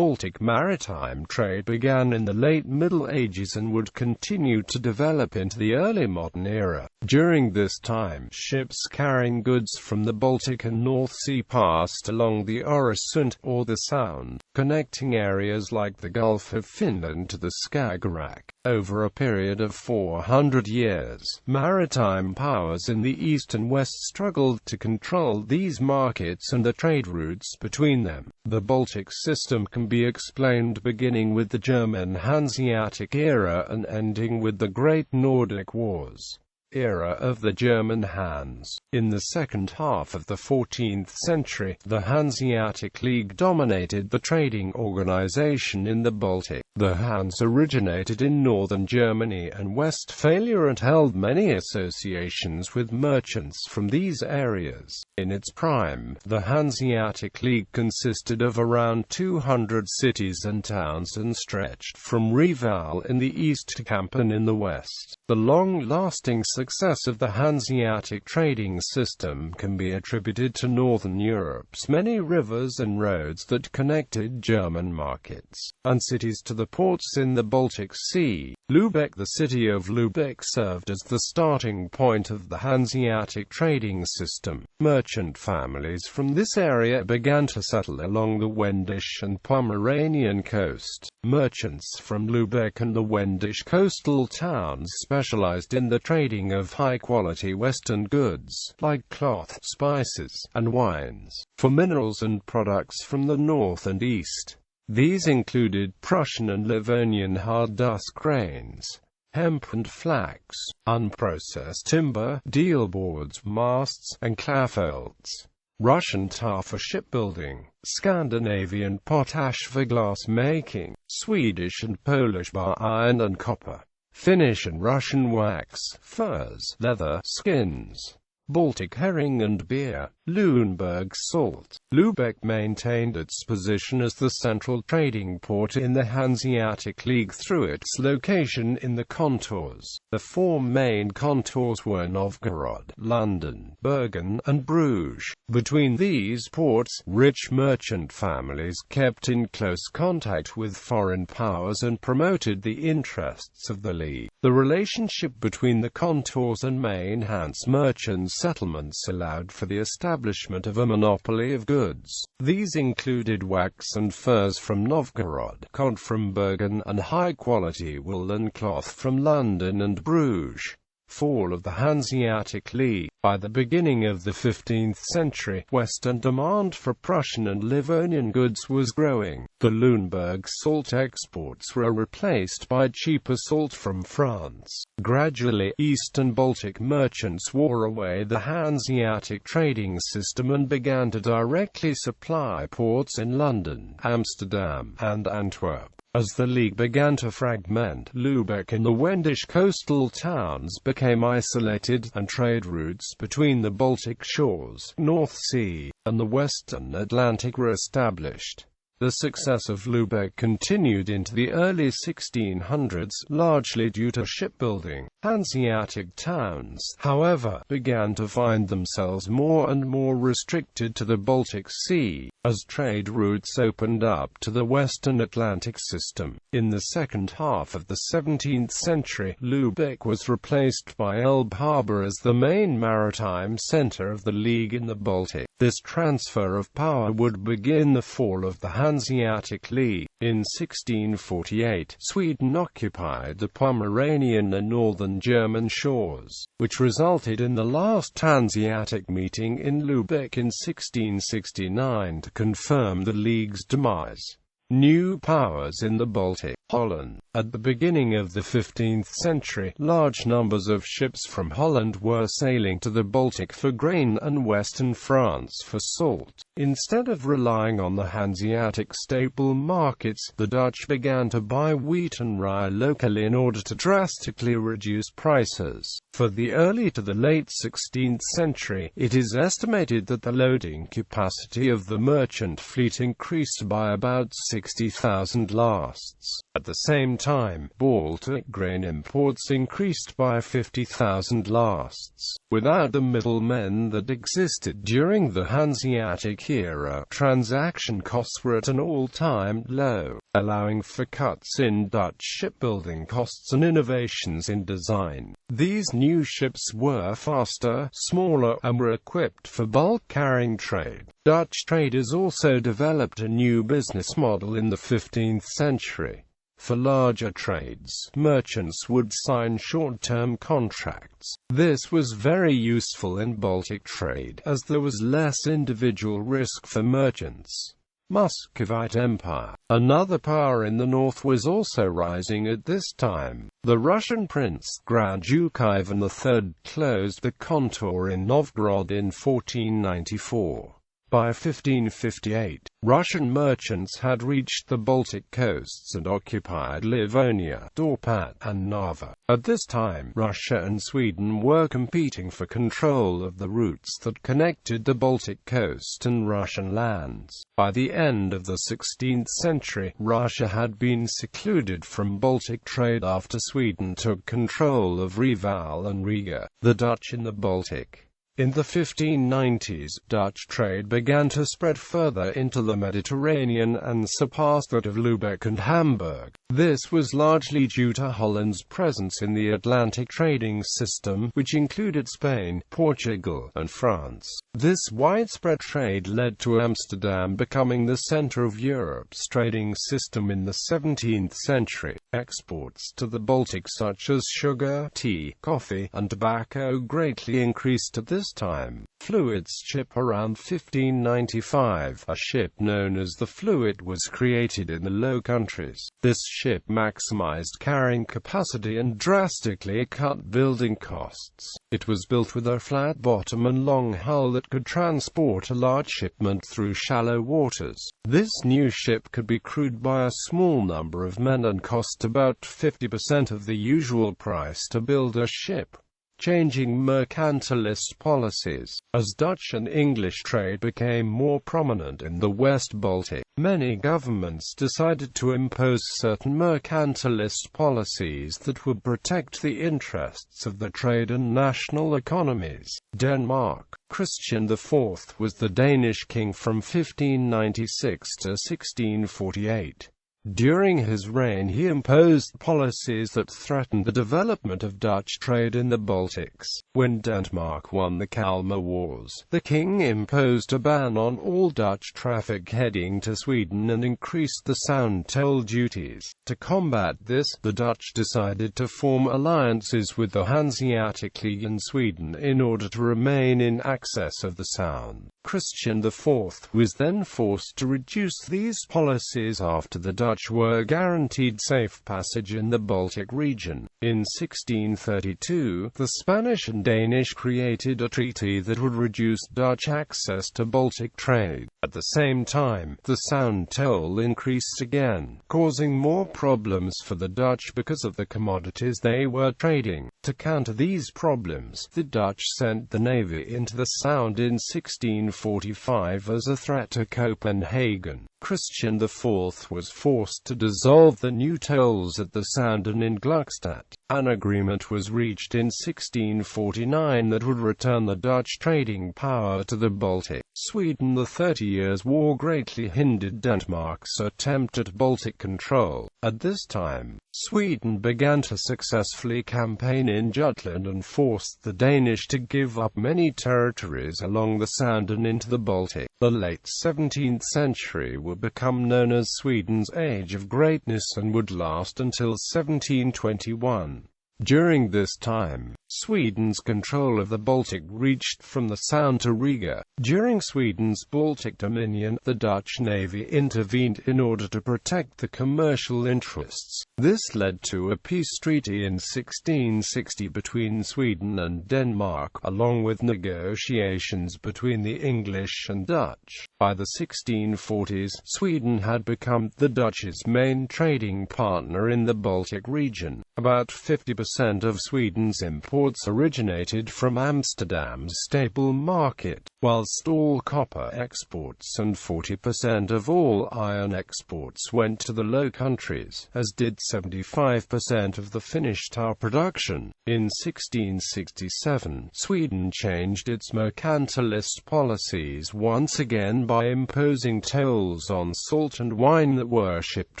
Baltic maritime trade began in the late Middle Ages and would continue to develop into the early modern era. During this time, ships carrying goods from the Baltic and North Sea passed along the Øresund, or the Sound, connecting areas like the Gulf of Finland to the Skagerrak. Over a period of 400 years, maritime powers in the east and west struggled to control these markets and the trade routes between them. The Baltic system can be explained beginning with the German Hanseatic era and ending with the Great Nordic Wars. Era of the German Hanse. In the second half of the 14th century, the Hanseatic League dominated the trading organization in the Baltic. The Hanse originated in northern Germany and Westphalia and held many associations with merchants from these areas. In its prime, the Hanseatic League consisted of around 200 cities and towns and stretched from Reval in the east to Kampen in the west. The long-lasting success of the Hanseatic trading system can be attributed to Northern Europe's many rivers and roads that connected German markets and cities to the ports in the Baltic Sea. Lubeck. The city of Lubeck served as the starting point of the Hanseatic trading system. Merchant families from this area began to settle along the Wendish and Pomeranian coast. Merchants from Lubeck and the Wendish coastal towns specialized in the trading of high-quality Western goods, like cloth, spices, and wines, for minerals and products from the north and east. These included Prussian and Livonian hard dust grains, hemp and flax, unprocessed timber, deal boards, masts, and clapboards, Russian tar for shipbuilding, Scandinavian potash for glass making, Swedish and Polish bar iron and copper, Finnish and Russian wax, furs, leather, skins, Baltic herring and beer, Luneburg salt. Lubeck maintained its position as the central trading port in the Hanseatic League through its location in the contours. The four main contours were Novgorod, London, Bergen, and Bruges. Between these ports, rich merchant families kept in close contact with foreign powers and promoted the interests of the League. The relationship between the contours and main Hanse merchant settlements allowed for the establishment of a monopoly of goods. These included wax and furs from Novgorod, cod from Bergen, and high-quality wool and cloth from London and Bruges. Fall of the Hanseatic League. By the beginning of the 15th century, Western demand for Prussian and Livonian goods was growing. The Luneburg salt exports were replaced by cheaper salt from France. Gradually, East and Baltic merchants wore away the Hanseatic trading system and began to directly supply ports in London, Amsterdam, and Antwerp. As the League began to fragment, Lubeck and the Wendish coastal towns became isolated, and trade routes between the Baltic shores, North Sea, and the western Atlantic were established. The success of Lubeck continued into the early 1600s, largely due to shipbuilding. Hanseatic towns, however, began to find themselves more and more restricted to the Baltic Sea, as trade routes opened up to the western Atlantic system. In the second half of the 17th century, Lubeck was replaced by Elbe Harbor as the main maritime center of the League in the Baltic. This transfer of power would begin the fall of the Hanseatic League. In 1648, Sweden occupied the Pomeranian and northern German shores, which resulted in the last Hanseatic meeting in Lubeck in 1669 to confirm the League's demise. New powers in the Baltic. Holland. At the beginning of the 15th century, large numbers of ships from Holland were sailing to the Baltic for grain and western France for salt. Instead of relying on the Hanseatic staple markets, the Dutch began to buy wheat and rye locally in order to drastically reduce prices. For the early to the late 16th century, it is estimated that the loading capacity of the merchant fleet increased by about 60%. 60,000 lasts. At the same time, Baltic grain imports increased by 50,000 lasts. Without the middlemen that existed during the Hanseatic era, transaction costs were at an all-time low, allowing for cuts in Dutch shipbuilding costs and innovations in design. These new ships were faster, smaller, and were equipped for bulk carrying trade. Dutch traders also developed a new business model in the 15th century. For larger trades, merchants would sign short-term contracts. This was very useful in Baltic trade, as there was less individual risk for merchants. Muscovite Empire, another power in the north, was also rising at this time. The Russian Prince Grand Duke Ivan III closed the contour in Novgorod in 1494. By 1558, Russian merchants had reached the Baltic coasts and occupied Livonia, Dorpat, and Narva. At this time, Russia and Sweden were competing for control of the routes that connected the Baltic coast and Russian lands. By the end of the 16th century, Russia had been secluded from Baltic trade after Sweden took control of Reval and Riga, the Dutch in the Baltic. In the 1590s, Dutch trade began to spread further into the Mediterranean and surpassed that of Lubeck and Hamburg. This was largely due to Holland's presence in the Atlantic trading system, which included Spain, Portugal, and France. This widespread trade led to Amsterdam becoming the center of Europe's trading system in the 17th century. Exports to the Baltic such as sugar, tea, coffee, and tobacco greatly increased at this time. Fluid's ship around 1595. A ship known as the Fluid was created in the Low Countries. This ship maximized carrying capacity and drastically cut building costs. It was built with a flat bottom and long hull that could transport a large shipment through shallow waters. This new ship could be crewed by a small number of men and cost about 50% of the usual price to build a ship. Changing mercantilist policies. As Dutch and English trade became more prominent in the West Baltic, many governments decided to impose certain mercantilist policies that would protect the interests of the trade and national economies. Denmark. Christian IV was the Danish king from 1596 to 1648. During his reign he imposed policies that threatened the development of Dutch trade in the Baltics. When Denmark won the Kalmar Wars, the king imposed a ban on all Dutch traffic heading to Sweden and increased the sound toll duties. To combat this, the Dutch decided to form alliances with the Hanseatic League in Sweden in order to remain in access of the sound. Christian IV was then forced to reduce these policies after the Dutch were guaranteed safe passage in the Baltic region. In 1632, the Spanish and Danish created a treaty that would reduce Dutch access to Baltic trade. At the same time, the sound toll increased again, causing more problems for the Dutch because of the commodities they were trading. To counter these problems, the Dutch sent the navy into the Sound in 1645 as a threat to Copenhagen. Christian IV was forced to dissolve the new tolls at the Sound and in Gluckstadt. An agreement was reached in 1649 that would return the Dutch trading power to the Baltic. Sweden. The 30 Years' War greatly hindered Denmark's attempt at Baltic control. At this time, Sweden began to successfully campaign in Jutland and forced the Danish to give up many territories along the Sound and into the Baltic. The late 17th century would become known as Sweden's Age of Greatness and would last until 1721. During this time, Sweden's control of the Baltic reached from the Sound to Riga. During Sweden's Baltic dominion, the Dutch navy intervened in order to protect the commercial interests. This led to a peace treaty in 1660 between Sweden and Denmark, along with negotiations between the English and Dutch. By the 1640s, Sweden had become the Dutch's main trading partner in the Baltic region. About 50% of Sweden's imports imports originated from Amsterdam's staple market, whilst all copper exports and 40% of all iron exports went to the Low Countries, as did 75% of the Finnish tar production. In 1667, Sweden changed its mercantilist policies once again by imposing tolls on salt and wine that were shipped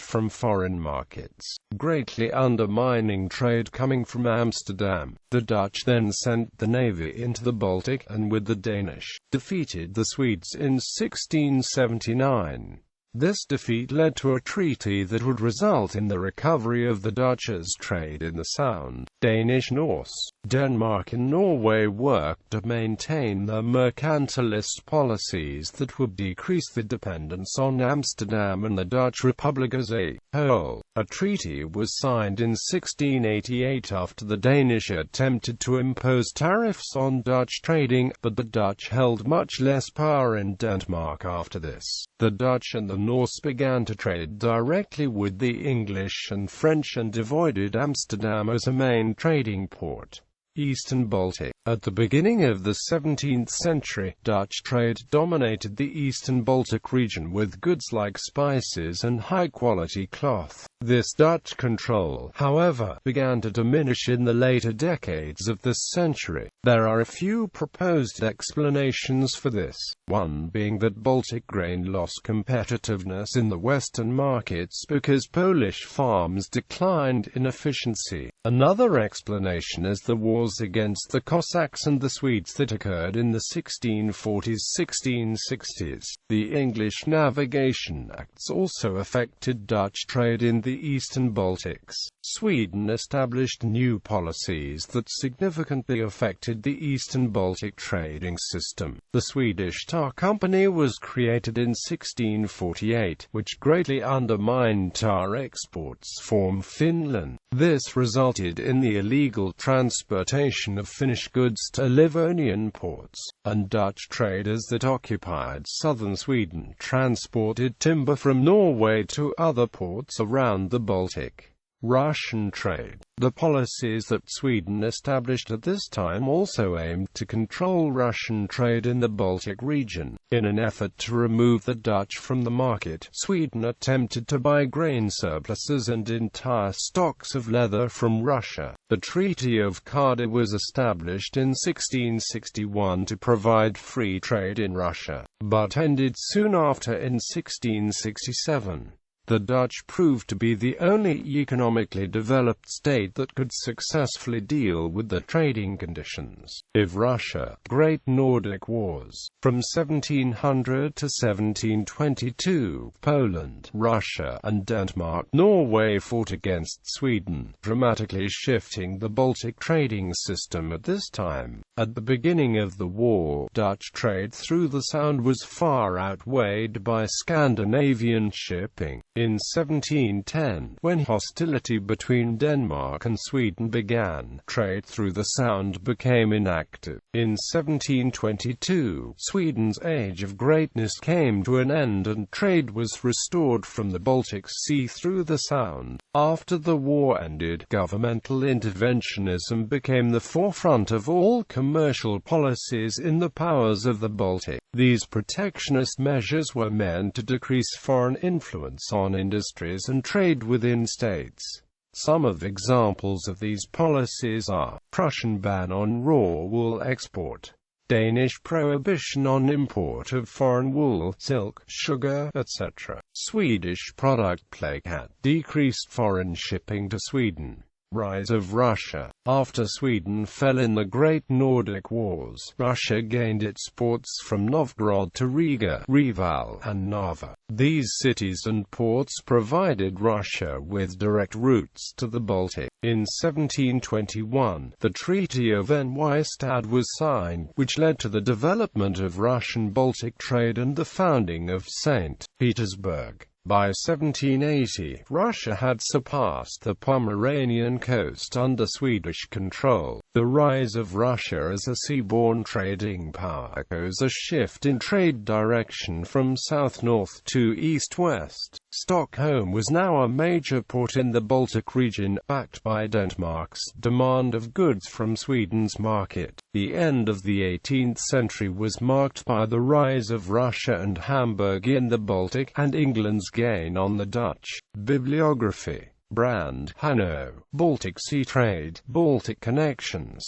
from foreign markets, greatly undermining trade coming from Amsterdam. The Dutch then sent the navy into the Baltic, and with the Danish, defeated the Swedes in 1679. This defeat led to a treaty that would result in the recovery of the Dutch's trade in the Sound. Danish, Norse, Denmark and Norway worked to maintain their mercantilist policies that would decrease the dependence on Amsterdam and the Dutch Republic as a whole. A treaty was signed in 1688 after the Danish attempted to impose tariffs on Dutch trading, but the Dutch held much less power in Denmark after this. The Dutch and the Norse began to trade directly with the English and French and avoided Amsterdam as a main trading port. Eastern Baltic. At the beginning of the 17th century, Dutch trade dominated the eastern Baltic region with goods like spices and high-quality cloth. This Dutch control, however, began to diminish in the later decades of this century. There are a few proposed explanations for this, one being that Baltic grain lost competitiveness in the Western markets because Polish farms declined in efficiency. Another explanation is the wars against the Cossacks and the Swedes that occurred in the 1640s-1660s. The English Navigation Acts also affected Dutch trade in the eastern Baltics. Sweden established new policies that significantly affected the eastern Baltic trading system. The Swedish Tar Company was created in 1648, which greatly undermined tar exports from Finland. This resulted in the illegal transportation of Finnish goods to Livonian ports, and Dutch traders that occupied southern Sweden transported timber from Norway to other ports around the Baltic. Russian trade. The policies that Sweden established at this time also aimed to control Russian trade in the Baltic region. In an effort to remove the Dutch from the market, Sweden attempted to buy grain surpluses and entire stocks of leather from Russia. The Treaty of Cardiff was established in 1661 to provide free trade in Russia, but ended soon after in 1667. The Dutch proved to be the only economically developed state that could successfully deal with the trading conditions of Russia. Great Nordic Wars. From 1700 to 1722, Poland, Russia, and Denmark-Norway fought against Sweden, dramatically shifting the Baltic trading system at this time. At the beginning of the war, Dutch trade through the Sound was far outweighed by Scandinavian shipping. In 1710, when hostility between Denmark and Sweden began, trade through the Sound became inactive. In 1722, Sweden's age of greatness came to an end and trade was restored from the Baltic Sea through the Sound. After the war ended, governmental interventionism became the forefront of all commercial policies in the powers of the Baltic. These protectionist measures were meant to decrease foreign influence on industries and trade within states. Some of examples of these policies are: Prussian ban on raw wool export, Danish prohibition on import of foreign wool, silk, sugar, etc. Swedish product plague had decreased foreign shipping to Sweden. Rise of Russia. After Sweden fell in the Great Nordic Wars, Russia gained its ports from Novgorod to Riga, Reval, and Narva. These cities and ports provided Russia with direct routes to the Baltic. In 1721, the Treaty of Nystad was signed, which led to the development of Russian Baltic trade and the founding of St. Petersburg. By 1780, Russia had surpassed the Pomeranian coast under Swedish control. The rise of Russia as a seaborne trading power caused a shift in trade direction from south-north to east-west. Stockholm was now a major port in the Baltic region, backed by Denmark's demand of goods from Sweden's market. The end of the 18th century was marked by the rise of Russia and Hamburg in the Baltic, and England's gain on the Dutch. Bibliography. Brand, Hanno, Baltic Sea Trade, Baltic Connections.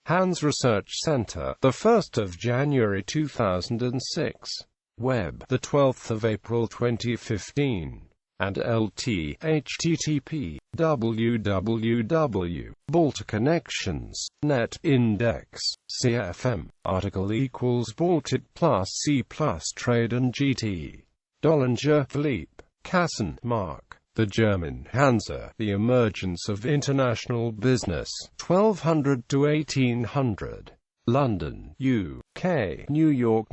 Hans Research Center, 1 January 2006. Web, 12 April 2015. And LT, http, www.balticconnections.net, index, CFM, article equals Baltic plus C plus Trade and GT. Dollinger, Philippe, Casson, Mark. The German Hansa, The Emergence of International Business, 1200 to 1800. London, UK, New York,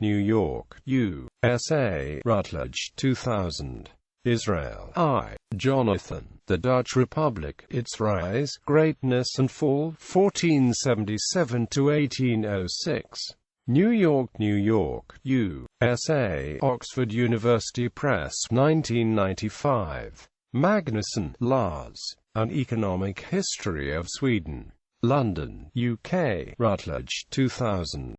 USA, Routledge, 2000. Israel, I. Jonathan, The Dutch Republic, Its Rise, Greatness and Fall, 1477 to 1806. New York, USA, Oxford University Press, 1995. Magnusson, Lars. An Economic History of Sweden. London, UK, Routledge, 2000.